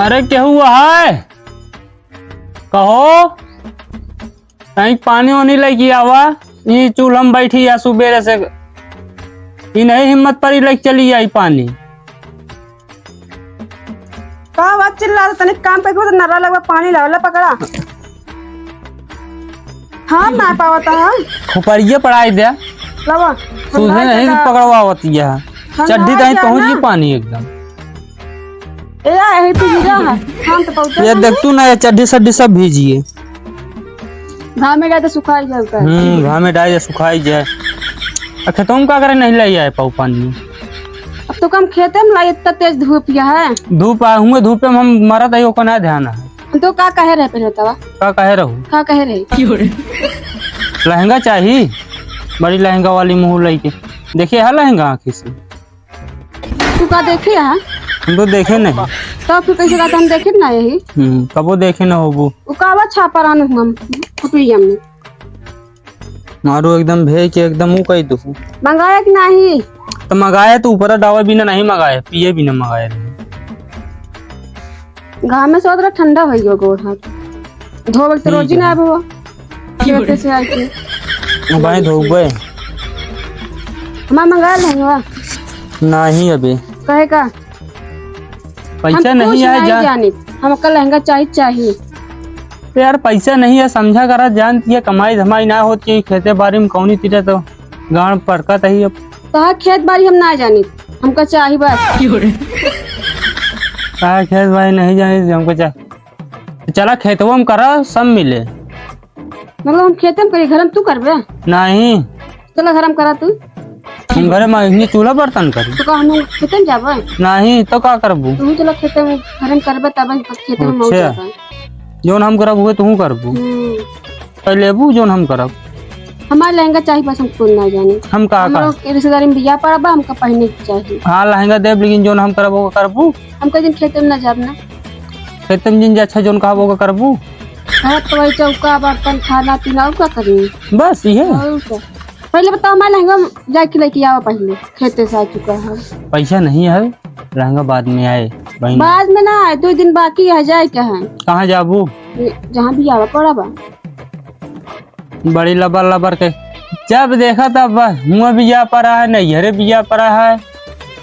अरे क्या हुआ है? कहो कहीं पानी वानी लेके आवा। ये चूल्हा में बैठी या सुबेरे से ये नहीं हिम्मत पड़ी लेके चली आई पानी। का बात चिल्ला रहा तनिक काम पे तो नरा लगवा पानी लावला पकड़ा। हाँ ना पावता है खोपड़िए पड़ाई दे लवा तुझे नहीं पकड़वावती है। चड्डी कहीं पहुंच गई पानी एकदम। ए यही पे गिरा है हम तो पहुंचे। ये देख तू ना ये चड्डी सड्डी सब भीजिए। घाम में जाते सुखाई जाता है। घाम में डाल सुखाई जाए। खेतों में का करे नहीं ले आए पाऊ पानी। अब तो कम खेते में लाई इतना तेज धूप या है। धूप आए हुए धूप में हम मरत है ओको ना ध्यान है। तो का कहे रहे पहले तवा का कहे रहू का कहे रहे लहंगा चाहिए बड़ी लहंगा वाली मुँह लेके देखिए है लहंगा आँखी से। तू का देखे है हम तो देखे नहीं। तो फिर कैसे कहता हम देखे ना यही कबो देखे न होबू। वो कावा छापा रानू हम फुटुइया में मारो एकदम भेज के एकदम मुँह कही दू। मंगाया कि नहीं तो मंगाए तो ऊपर डावा बिना नहीं मंगाए पिए बिना मंगाए। घाम में सोच रहा ठंडा हो गया गोड़ हाथ धोबे तो रोज ही ना आबो खेते से आई थी भाई धोबे हम मंगा लेंगे नहीं अबे कहे का पैसा नहीं है जानी हमका लहंगा चाहिए तो यार पैसा नहीं है समझा करा जानती है कमाई धमाई ना होती है खेते बाड़ी में कौनी तीरे तो गाँव पड़कत है। अब तो खेत बाड़ी हम ना जानी हमका चाहिए बस खेत बाड़ी नहीं जानी हमको चाहिए। चला खेतवा में करा सब मिले मतलब हम खेते में करी घर में तू करबे नहीं। चलो घर में करा तू हम घरे में चूल्हा बर्तन करी तो का हम खेते में जाबे नहीं तो का करबू। तू चलो खेते में घर में करबे तब खेते में मौज आता जोन हम करब हुए तू करबू लेबू जोन हम करब। हमारा लहंगा चाहिए बस हमको ना जाने हम का रिश्तेदारी में बियाह पड़ा हमका पहनने की चाहिए। हाँ लहंगा देब लेकिन जोन हम करब वो करबू। हम कई दिन खेते में ना जाब ना खेते में जिन अच्छा जोन कहा वो करबू। तो वही चौका बर्तन खाना पीना और क्या करेंगे बस ये पहले बताओ हमारा लहंगा जाके लेके आओ पहले खेते से आ चुका है। पैसा नहीं है लहंगा बाद में आए बाद में ना आए 2 दिन बाकी है जाए क्या है कहाँ जाबू जहाँ भी आवा पड़ा बा बड़ी लबर लबर के जब देखा तब हुआ भी जा पड़ा है नैहरे भी जा पड़ा है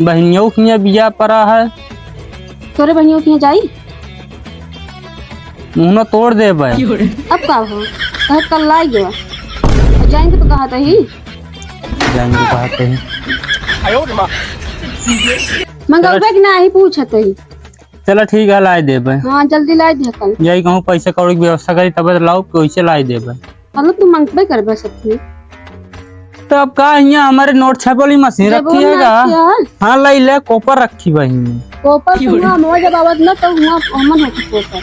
बहनियों की भी जा पड़ा है। तोरे बहनियों की जाई मुँह तोड़ दे भाई। अब का हो कहे कल लाई गया जाएंगे तो कहा ही जाएंगे कहते हैं मंगलबे कि नहीं पूछत ही। चलो ठीक है लाई देबे। हाँ जल्दी लाई दे कल यही कहूँ पैसा कौड़ी की व्यवस्था करी तब लाओ कैसे लाई देबे। मतलब तू मंगबे करबे सकती तो अब का यहाँ हमारे नोट छापे वाली मशीन रखी है। हाँ लाई ले कोपर रखी बहन कोपर हुआ जब आवाज ना तो हुआ अमन होती कोपर।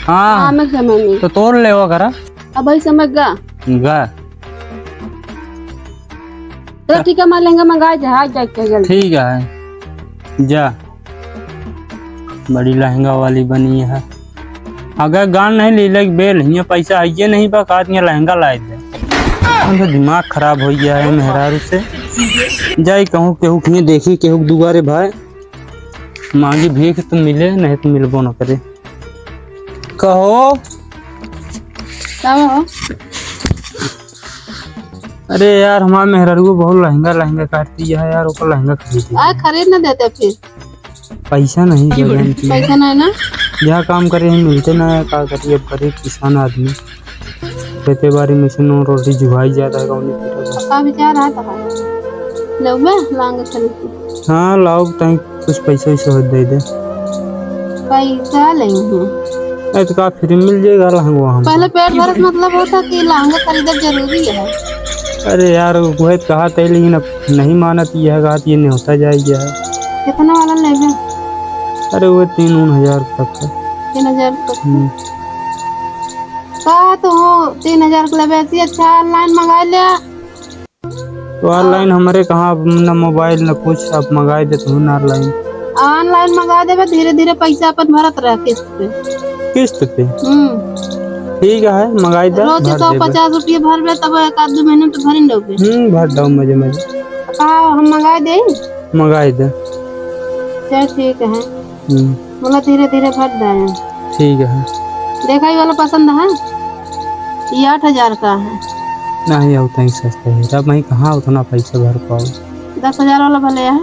हाँ मैं समय में तो तोड़ ले वो करा अब भाई समझ गा तो ठीक है हमारा लहंगा मंगा जाए जल्दी। ठीक है जा बड़ी लहंगा वाली बनी है। अगर गान नहीं ले लग बेल यहाँ पैसा आइए नहीं बकात यहाँ लहंगा लाए दे तो दिमाग खराब हो गया है मेहरारू से। जाई कहूँ केहू के देखी केहू दुआरे भाई मांगी भीख तो मिले नहीं तो मिलबो न करे। कहो अरे यार हमारे मेहरारू को बहुत लहंगा काटती है यार वो लहंगा खरीद ना देते फिर पैसा नहीं पैसा नहीं ना यहाँ काम करे हैं मिलते ना है का करिए अब गरीब किसान आदमी खेती बाड़ी में से नो रोटी जुगाई जाता है का विचार है हाँ लाओ तई कुछ पैसा वैसा दे दे पैसा लेंगे तो का फ्री मिल जाएगा लहंगा हम पहले पेट भरत मतलब होता कि लहंगा खरीदना जरूरी है। अरे यार वह कहा था लेकिन अब नहीं मानत यह कहा ये नहीं होता जाएगा। कितना वाला लेगा? अरे वो 3-4 तक है 3000 तक का तो हो 3000 के लिए ऐसी अच्छा ऑनलाइन मंगा लिया तो ऑनलाइन हमारे कहाँ न मोबाइल न कुछ अब मंगाए देते हो ना ऑनलाइन मंगा देवे धीरे धीरे पैसा अपन भरत रह किस्त पे ठीक है मंगाई दे रोज 150 रुपये भरबे तब 1-2 महीने तो भरिन दोगे भर दो मजे का हम मंगा दे मंगाई दे चल ठीक है बोला धीरे धीरे भर दें। ठीक है। देखा ये वाला पसंद है? ये 8,000 का है। नहीं उतना ही सस्ता है, तब मैं कहाँ उतना पैसा भर पाऊँ। 10,000 वाला भले है।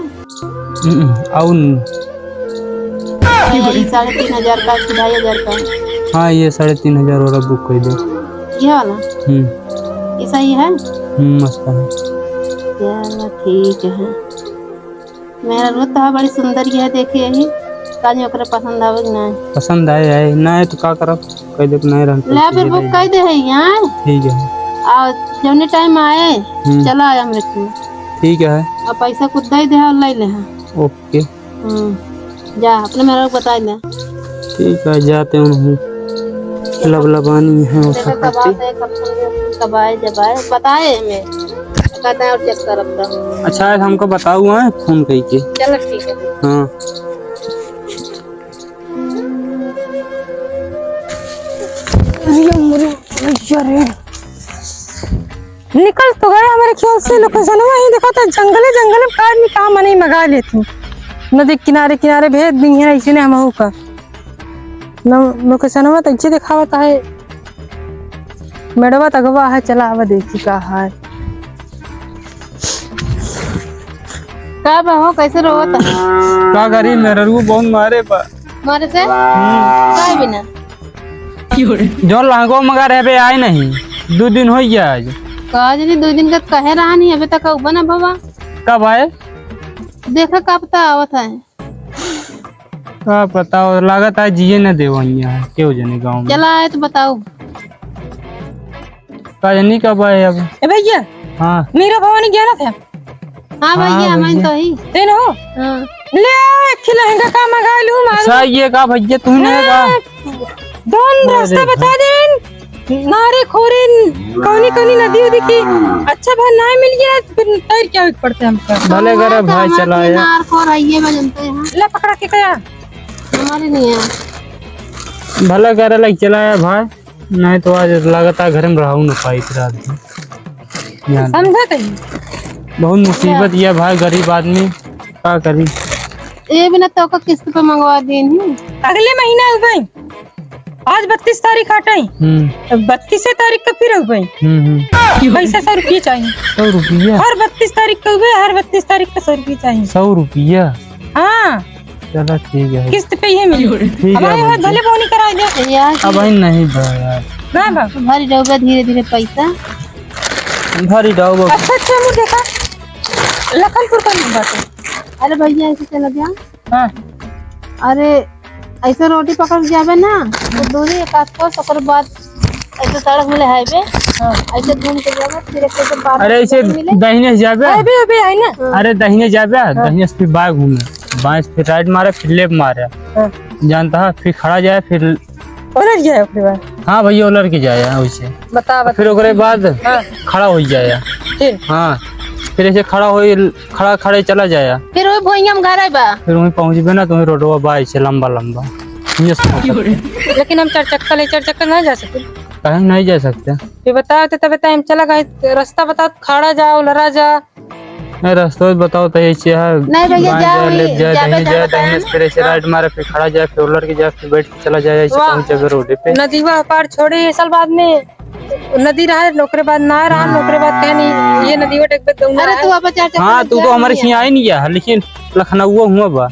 और ये 3,500 का, 2,500 का है। हाँ ये 3,500 वाला बुक कर दो। ये वाला ये सही है। मस्त है। चलो ठीक है। मेरा रूत है बड़ी सुंदर है, देखिए यही काजी ओकरे पसंद आवे कि नहीं। पसंद आए नहीं तो का करब, कह दे नहीं रहते ले फिर बुक कर दे है यहाँ। ठीक है। और जौने टाइम आए चला आया हमरे को। ठीक है। और पैसा कुछ दे दे और ले ले। ओके। जा अपने मेरे को बता ले। ठीक है जाते हूँ। लबलबानी है वो सब कबाए जबाए बताए हमें कहते हैं और चेक कर अपना। अच्छा है हमको बताऊ है फोन कही के। चलो ठीक है। हाँ निकल तो गए हमारे ख्याल से। लोकेशन वही देखो तो जंगल कार निकाह मनी मंगा लेती नदी किनारे किनारे भेज दी है इसी ने हम का लोकेशन में तो अच्छे दिखावता है। मेडवा तगवा है चला आवा देखी का है का हो कैसे रोता है? का करी मेरे को बहुत मारे पा मारे से काय बिना जो लहंगो मगा रहे बे आए नहीं 2 दिन हो गया आज। काज नहीं 2 दिन का कहे रहा नहीं अभी तक बना बाबा। कब आए? देखा कब तक आवत है। का पता और लागत है जिए न दे वहाँ क्यों जाने गाँव में। चला आए तो बताओ का जानी कब आए अब। ए भैया हाँ मीरा भवानी गया ना था। हाँ भैया मैं तो ही ते न हो ले खिलहंगा का मंगा लूं मारो। अच्छा ये का भैया तूने का दोन रास्ता बता देन नारे खोरे कौनी नदी उदी की अच्छा भाई ना मिल गया फिर तैर क्या पड़ते हमका। भले करे भाई चलाया नार खोर आइए बजनते हैं। ले पकड़ा के कया हमारे नहीं है। भले करे लग चलाया भाई नहीं तो आज लगातार घर में रहूं ना पाई रात में। समझा कहीं बहुत मुसीबत ये भाई गरीब आदमी क्या करी। ये बिना तो का किस्त पे मंगवा देन ही अगले महीना हो गई। आज 32 तारीख हटाई 32 तारीख का फिर हो गई। पैसा 100 रुपये चाहिए। 100 रुपया हर 32 तारीख का हुए हर 32 तारीख का 100 रुपये चाहिए। 100 रुपया हाँ चलो ठीक है किस्त पे ही मिली। ठीक है हमारे हाथ भले बोनी करा दे यार। अब नहीं यार ना बा भरी डूबे धीरे धीरे पैसा भरी डाओ। अच्छा मुझे देखा लखनपुर का नंबर है। अरे भैया ऐसे चला गया। हाँ अरे ऐसे रोटी पकड़ के जावे ना तो दूरी एक आसपास ओकर बाद ऐसे सड़क मिले हाईवे ऐसे घूम के जावे फिर एक से बाहर। अरे ऐसे दाहिने जाबे अभी है ना। अरे दाहिने जाबे दाहिने से फिर बाएं घूमे बाएं से फिर राइट मारे फिर लेफ्ट मारे जानता है फिर खड़ा जाए फिर उलट जाए ओकरे बाद। हाँ भैया उलट के जाए वैसे बता फिर ओकरे बाद खड़ा हो जाए। फिर हाँ फिर ऐसे खड़ा खड़े चला जाए फिर वही भोइया में घर आइबा। फिर वहीं पहुँचबे ना तो वहीं रोडवा बाई से लंबा लंबा लेकिन हम 4 चक्कर नहीं जा सकते। कहीं नहीं जा सकते। ये बताओ तो तब हम चला गए रास्ता बताओ खड़ा जाओ लड़ा जा नहीं रास्ता बताओ तो ऐसे है नहीं भैया जाओ लेफ्ट जाए दाहिने से फिर ऐसे राइट मारे फिर खड़ा जाए फिर उलट के जाए फिर बैठ के चला जाए ऐसे पहुंच जाए रोड पे। नदी पार छोड़े ये साल बाद में नदी रहा नौकरे बाद ना रहा नौकरे बाद कह नहीं ये नदी अरे तू अब 4 चक्कर। हाँ तू तो हमारे यहाँ आई नहीं गया लेकिन लखनऊ हुआ बा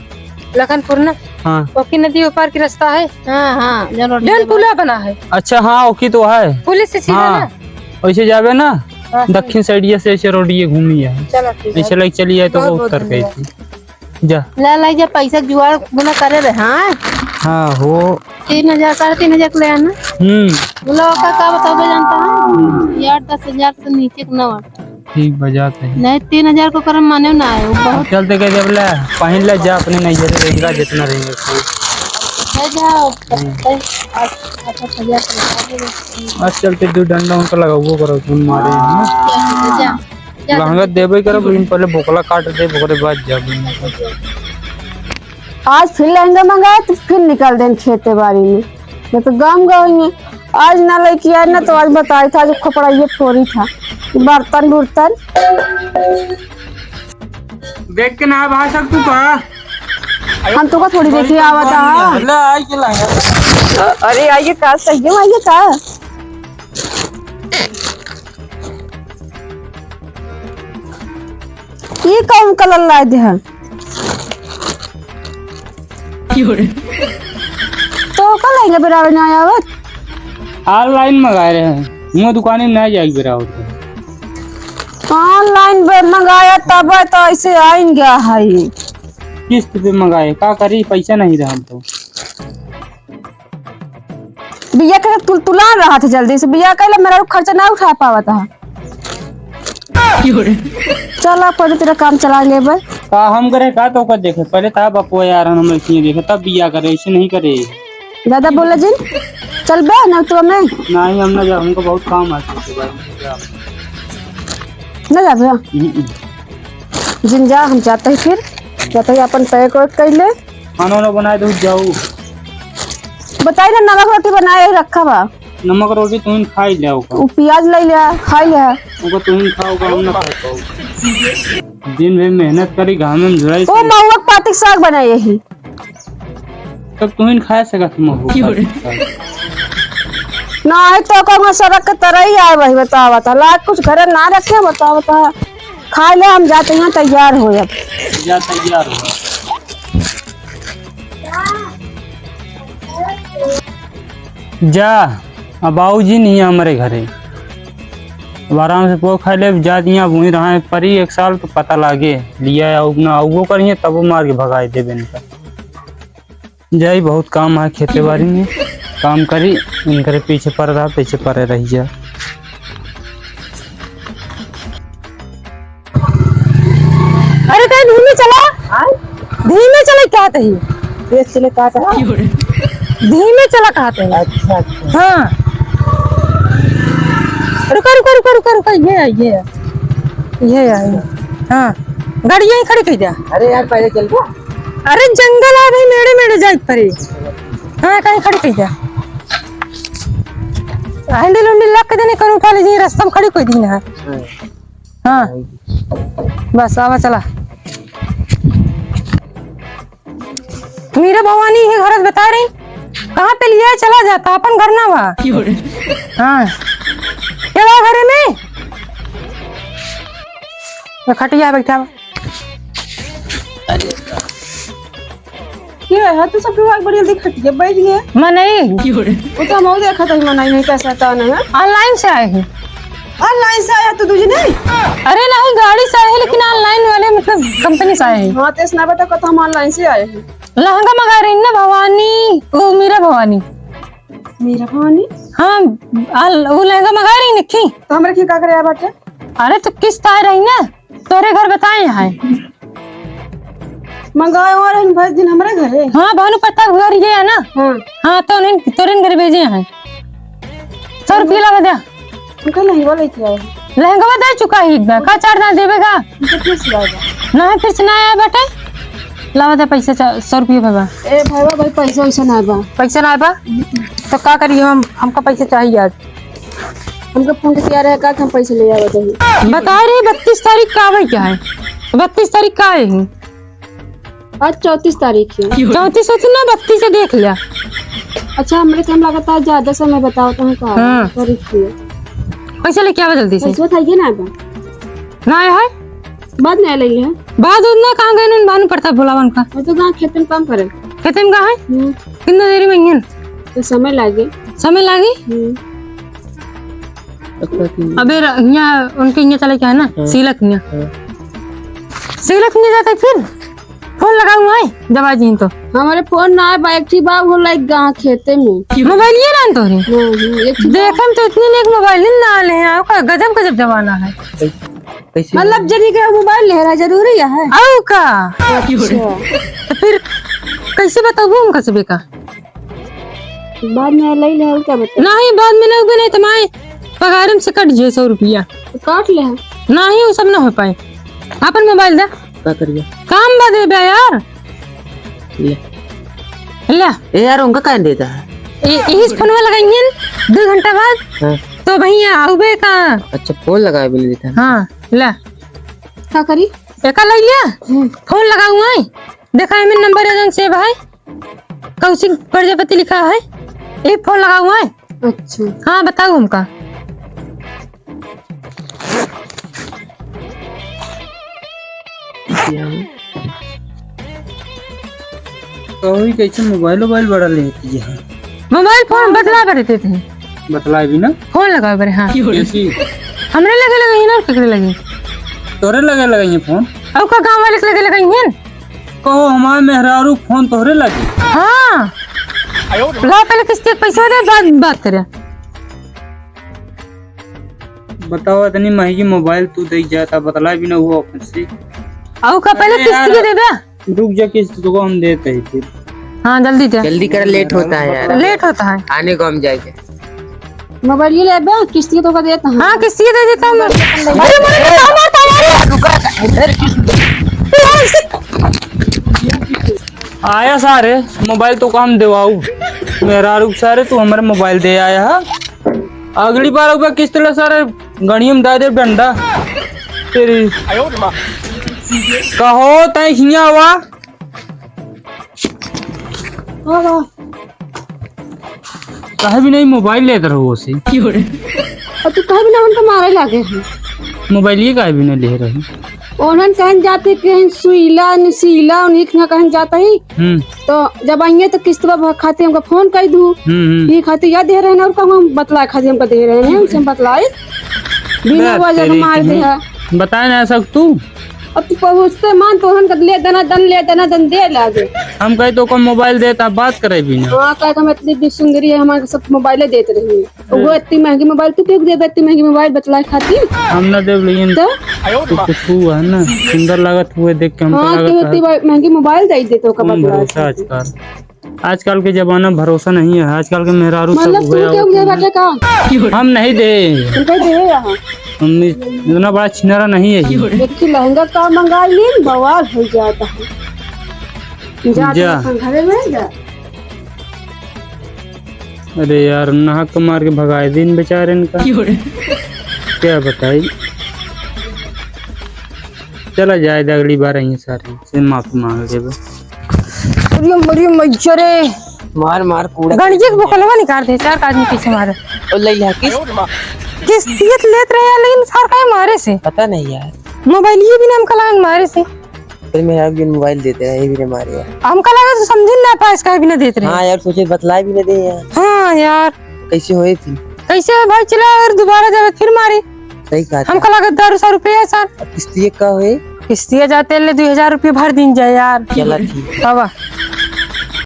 लखनपुर ना। हाँ ओकी नदी ऊपर की रास्ता है। हाँ डेन पुला बना है। अच्छा हाँ ओकी तो है पुलिस से सीधा हाँ ना वैसे जावे ना हाँ, दक्षिण साइड से ऐसे रोड ये घूमी है चलो ठीक है। ऐसे लग चली जाए तो वो बहुत उतर गई थी जा। ला जा पैसा जुगाड़ गुना करे रहे। हाँ हाँ हो 3,000 3,500 ले आना। बोला का बताओ जानता है यार 10,000 से नीचे का ना ठीक बजाते हैं नहीं 3,000 को करम माने ना है वो बहुत चलते कह जब ले पहन ले जा अपने नहीं जरे रहेगा जितना रहेंगे है जाओ 8,000 आज चलते 2 डंडा उनका लगा वो करो तुम मारे जा लहंगा देवे करो लेकिन पहले भोकला काट दे भोकरे बाद जा। आज फिर लहंगा मंगाए तो फिर निकल दें खेते बाड़ी में मैं तो गाँव गई आज ना लेके आए ना तो आज बताया था जो कपड़ा ये फोरी था बर्तन बुर्तन देख के ना भाषा तू का हम तो का थोड़ी देखिए आवता है। ले आई के लहंगा। अरे आइए का सही है आइए का ये कौन कलर लाए दे हैं तो कल आएंगे बिरावे ना आवत ऑनलाइन मंगा रहे हैं, वो दुकान में नहीं जाएगी बिराउट के। ऑनलाइन मंगाया तब तो ऐसे आइन गया है किस्त पे मंगाए, का करी पैसा नहीं रहा तो। बिया का तुला रहा था जल्दी से बिया का मेरा खर्चा ना उठा पावा था। चल पहले तेरा काम चला ले भाई का हम करे का तो कर देखे पहले था बापू यार हम इसलिए देखे तब बिया करे, ऐसे नहीं करे। दादा बोला जिन चल बे ना तो मैं नहीं हम ना जा, हमको बहुत काम है ना जा भैया जिन जा हम जाते ही फिर जाते ही अपन पैक वैक कर ले खाना वाना बनाए दूध जाऊ। बताई ना नमक रोटी बनाए रखा बा नमक रोटी तुम खाई ले वो प्याज ले लिया खाई लिया ओका तुम खाओगा हम ना खा पाओ। दिन भर मेहनत करी घाम में जुड़ाई वो महुआ पाती साग बनाए ही तब तुम खा सकत ना है तो कहूँगा सड़क के तरह ही आए वही बताओ बता लाख कुछ घर ना रखे बताओ बता खा ले हम जाते हैं तैयार हो अब जा तैयार हो जा। अब बाबूजी नहीं है हमारे घरे, अब आराम से पो खा ले जा दिया भूई रहा है परी एक साल तो पता लागे लिया ना वो करिए तब वो मार के भगाए देवे इनका। जाई बहुत काम है खेती बाड़ी में काम करी इनके पीछे पड़ रहा पीछे पड़े रही जा। अरे कहीं धीमे चला धीमे चले क्या तही देख चले का धीमे चला कहा तही। अच्छा हाँ रुका रुका रुका रुका रुका ये आई हाँ गाड़ी यहीं खड़ी कर दिया। अरे यार पहले चल गया अरे जंगल आ भाई मेरे मेरे जाए परे हाँ कहीं खड़ी कर दिया हैंडल उंडल लग के देने कर उठा लीजिए रास्ता में खड़ी कोई दिन है। हाँ बस आवा चला मीरा भवानी है घर बता रही कहाँ पे लिया चला जाता अपन घर ना हुआ। हाँ क्या घरे में तो खटिया बैठा क्या है तो सब लोग बड़ी जल्दी खटिया बैठ गए मैं नहीं वो तो हम देखा था मनाई नहीं कैसा था ना ऑनलाइन से आए हैं। ऑनलाइन से आया तो तुझे नहीं अरे नहीं गाड़ी से आए हैं लेकिन ऑनलाइन वाले मतलब कंपनी से आए हैं। हाँ तो इसना बता कत हम ऑनलाइन से आए हैं लहंगा मंगा रही ना भवानी वो मीरा भवानी हाँ वो लहंगा मंगा रही निक्की तो हमारे क्या करे बाटे अरे तो किस्त आ रही ना तोरे घर बताए है मंगाए और भाई दिन हमारे घरे हाँ भानु पता घर ये है ना हाँ तो तोरे घर भेजे हैं 100 रुपया लगा दिया उनका नहीं बोले क्या लहंगा बता चुका है एक बार का चार्ज देवेगा ना फिर से ना आया बेटे लावा दे पैसा 100 रुपया बाबा ए भाई पैसा वैसा ना बा पैसा ना बा तो का करिए हमको पैसा चाहिए आज हमको फोन के तैयार है का हम पैसे ले आवे तो बता रही 32 तारीख का है क्या है 32 तारीख का है आज 34 तारीख है 34 होती ना 32 से देख लिया। अच्छा हमारे काम लगाता है ज्यादा समय बताओ तो का तारीख है पैसा लेके आवा जल्दी से पैसा बताइए ना बा ना है बाद में ले है बाद उतना कहां गए न भानु प्रताप भोलावन का वो तो गांव खेत में काम करे खेते में कहां है कितना देरी में इंजन तो समय लागे अबे यहाँ उनके यहाँ चले क्या है ना सीलक नहीं जाते फिर फोन लगाऊंगा जब आज तो हमारे फोन ना है एक्टिव बा वो लाइक गांव खेते में मोबाइल ये ना तोरे देखे में तो इतनी लेक मोबाइल ना ले हैं गजब जमाना है मतलब जनी का मोबाइल ले रहा जरूरी है आओ का तो फिर कैसे बताऊं हम कसबे का बाद में ले ले क्या बता नहीं बाद में नहीं बने तुम्हारे पगार से कट जाए 100 रुपया तो काट ले नहीं वो सब ना हो पाए अपन मोबाइल दे क्या करिए काम बदे बे यार ले ए यार उनका क्या देता है यही फोन में लगाएंगे 2 घंटा बाद तो भैया आउबे का अच्छा फोन लगाए भी नहीं देता हाँ ले क्या करी एका ले लिया फोन लगाऊंगा देखा है मेरा नंबर एजेंट सेव है, कौशिक प्रजापति लिखा है, एक फोन लगा हुआ है। अच्छा हाँ बताओ हमका। कहो कैसे मोबाइल बड़ा लेती है। मोबाइल फोन बदला बरते थे, बतला भी ना फोन लगा बरे। हाँ कैसी हमरे लगे लगे ना, केकरे लगे तोरे लगे ये फोन। अब का गांव वाले के लगे लगे। कहो हमारे मेहरारू फोन तोहरे लगे। हाँ ला पहले किस्ती के पैसा दे, बाद बात करे। बताओ इतनी महंगी मोबाइल तू दे जाता, बतला भी ना हुआ अपन से। अब का पहले किस्ती के दे दे। रुक जा, किस्त तो हम देते ही फिर। हाँ जल्दी दे, जल्दी कर, लेट होता है यार, लेट होता है। आने को हम जाएंगे। मोबाइल ये ले बे, किस्ती तो का देता हूं। हाँ किस्ती के दे देता हूँ मैं। अरे मुझे क्या मारता है आया सारे मोबाइल तो काम दिवाऊ मेरा रुक सारे, तू हमारे मोबाइल दे आया है। अगली बार होगा किस्त ले सारे गणियम में दे डंडा तेरी। कहो तय हिया हुआ कहे भी नहीं मोबाइल लेते रहो उसे। और तू कहीं भी ना उनका मारे लागे हैं। मोबाइल ये कहे भी नहीं ले रही। ओनन कहीं जाते कहीं सुईला नसीला उन्हीं के यहाँ कहीं जाता ही। तो जब आएंगे तो किस्त खाते हमको फोन कर दू, ये खाते याद दे रहे हैं और हम बतलाए खाते हमको दे रहे हैं, उनसे हम बतलाए बिना वजह मार दे है। बता ना तू अब तू पहुँचते मान तो हम ले देना दन दे लागे। हम कहे तो कम मोबाइल देता बात करे भी ना। हाँ कहे हम इतनी सुंदरी है, हमारे सब मोबाइल देते रही है। वो इतनी महंगी मोबाइल तू क्यों दे, इतनी महंगी मोबाइल बतलाए खाती हम ना देव लेकिन तो कुछ हुआ है ना, सुंदर लागत हुए देख के हम हाँ क्यों इतनी महंगी मोबाइल दे देते का भरोसा। आजकल के जमाना भरोसा नहीं है। आजकल के मेहरारू मतलब सब तू क्यों दे बाटे का हम नहीं दे। उनको दे यहाँ हम इतना बड़ा छिनारा नहीं है। देखी लहंगा का मंगा ली, बवाल हो जाता है। जा। घरे में जा। अरे यार नाहक तो मार के भगाए दिन बेचारे इनका, क्या बताई। चला जाए अगली बार यही सारे से माफी मांग मरे मार मार कूड़ा गणित बोकलवा निकाल दे, चार आदमी पीछे मारे। और ले लिया किस्तियत लेत रहे हैं लेकिन सार का मारे से पता नहीं यार। मोबाइल ये भी ना हमका लगा मारे से। फिर मेरा भी मोबाइल देते हैं, ये भी नहीं मारे यार। हमका लगा तो समझ ना पाए, इसका भी ना देते रहे। हाँ यार सोचे बतलाए भी नहीं दे यार। हाँ यार कैसे हुए थी, कैसे भाई चला और दोबारा जावे फिर मारे। सही कहा था। हमका लगा 1000 रुपया सर किस्ती का हुए किस्तिया जाते ले 2000 रुपया भर दिन जाए यार। चला ठीक। हवा